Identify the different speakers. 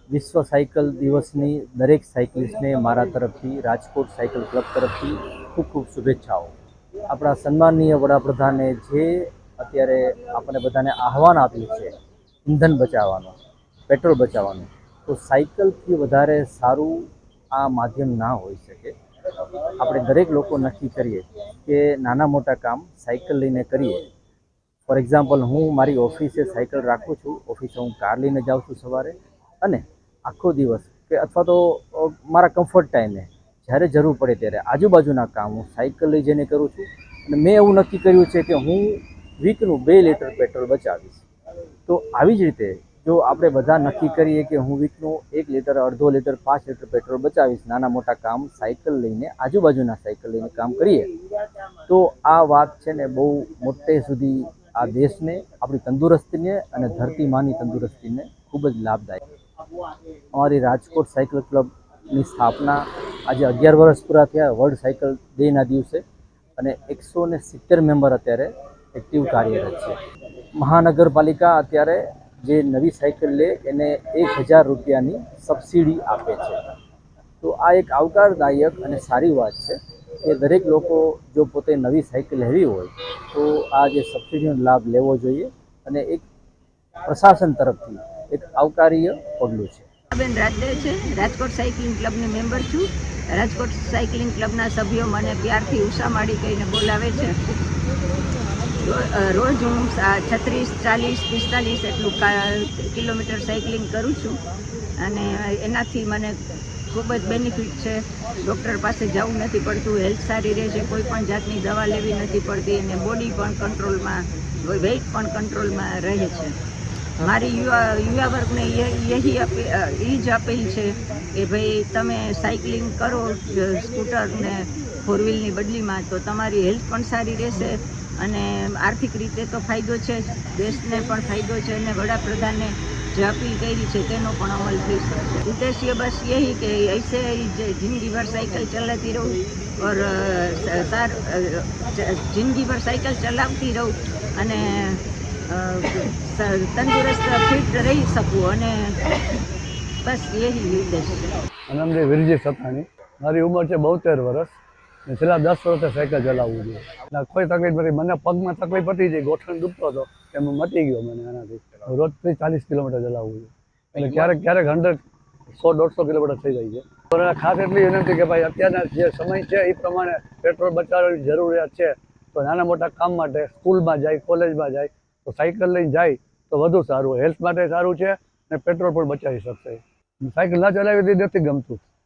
Speaker 1: વિશ્વ સાયકલ દિવસની દરેક સાયકલિસ્ટને મારા તરફથી રાજકોટ સાયકલ ક્લબ તરફથી ખૂબ ખૂબ શુભેચ્છાઓ. આપણા સન્માનનીય વડાપ્રધાને જે અત્યારે આપણને બધાને આહવાન આપ્યું છે ઇંધણ બચાવવાનું, પેટ્રોલ બચાવવાનું, તો સાયકલથી વધારે સારું આ માધ્યમ ના હોઈ શકે. આપણે દરેક લોકો નક્કી કરીએ કે નાના મોટા કામ સાયકલ લઈને કરીએ. ફોર એક્ઝામ્પલ, હું મારી ઓફિસે સાયકલ રાખું છું. ઓફિસે હું કાર લઈને જાઉં છું સવારે, અને આખો દિવસ કે અથવા તો મારા કમ્ફર્ટ ટાઈમે જ્યારે જરૂર પડે ત્યારે આજુબાજુના કામ હું સાયકલ લઈ જઈને કરું છું. અને મેં એવું નક્કી કર્યું છે કે હું વીકનું 2 લીટર પેટ્રોલ બચાવીશ. તો આવી જ રીતે જો આપણે બધા નક્કી કરીએ કે હું વીકનું 1 લીટર, અડધો લીટર, 5 લીટર પેટ્રોલ બચાવીશ, નાના મોટા કામ સાયકલ લઈને, આજુબાજુના સાયકલ લઈને કામ કરીએ, તો આ વાત છે ને બહુ મોટે સુધી આ દેશને, આપણી તંદુરસ્તીને અને ધરતી માની તંદુરસ્તીને ખૂબ જ લાભદાયક. અમારી રાજકોટ સાયકલ ક્લબની સ્થાપના આજે 11 વર્ષ પૂરા થયા વર્લ્ડ સાયકલ ડેના દિવસે, અને 170 મેમ્બર અત્યારે એક્ટિવ કાર્યરત છે. મહાનગરપાલિકા અત્યારે જે નવી સાયકલ લે એને 1000 રૂપિયાની સબસિડી આપે છે. તો આ એક આવકારદાયક અને સારી વાત છે કે દરેક લોકો જો પોતે નવી સાયકલ લેવી હોય તો આ જે સબસિડીનો લાભ લેવો જોઈએ, અને એક પ્રશાસન તરફથી એક આવકારીય પગલું છે.
Speaker 2: બેન રાજદે છે, રાજકોટ સાયકલિંગ ક્લબની મેમ્બર છું. રાજકોટ સાયકલિંગ ક્લબના સભ્યો મને પ્યારથી ઉષા માડી કહીને બોલાવે છે. રોજ હું 36, 40, 45 એટલું કિલોમીટર સાયકલિંગ કરું છું, અને એનાથી મને ખૂબ જ બેનિફિટ છે. ડૉક્ટર પાસે જવું નથી પડતું, હેલ્થ સારી રહે છે, કોઈ પણ જાતની દવા લેવી નથી પડતી, અને બોડી પણ કંટ્રોલમાં, વેઇટ પણ કંટ્રોલમાં રહે છે. મારી યુવા વર્ગને એ જ અપીલ છે કે ભાઈ તમે સાયકલિંગ કરો સ્કૂટર ને 4 વ્હીલની બદલીમાં, તો તમારી હેલ્થ પણ સારી રહેશે, અને આર્થિક રીતે તો ફાયદો છે, દેશને પણ ફાયદો છે, અને વડાપ્રધાને જે અપીલ કરી છે તેનો પણ અમલ થઈ શકશે. ઉદ્દેશ્ય બસ यही કે ऐसे जिंदगी भर साइकिल चलाती रहूँ और जिंदगी भर साइकिल चलावती रहूँ અને તંદુરસ્ત ફિટ રહી શકું, અને બસ यही ઉદ્દેશ્ય.
Speaker 3: નામ છે વીરજી સતાણી. મારી ઉંમર છે 72 વર્ષ. છેલ્લા 10 વર્ષથી સાયકલ ચલાવવું જોઈએ. કોઈ તકલીફ નથી. મને પગમાં તકલીફ હતી, જે ગોઠણ દુખતો હતો એમાં મટી ગયો મને આનાથી. રોજ 40 કિલોમીટર ચલાવવું જોઈએ. એટલે ક્યારેક 100-150 કિલોમીટર થઈ જાય છે. પણ ખાસ એટલી વિનંતી કે ભાઈ અત્યારના જે સમય છે એ પ્રમાણે પેટ્રોલ બચાવવાની જરૂરિયાત છે. તો નાના મોટા કામ માટે સ્કૂલમાં જાય, કોલેજમાં જાય, તો સાયકલ લઈને જાય તો વધુ સારું. હેલ્થ માટે સારું છે, અને પેટ્રોલ પણ બચાવી શકશે. સાયકલ ના ચલાવી નથી ગમતું.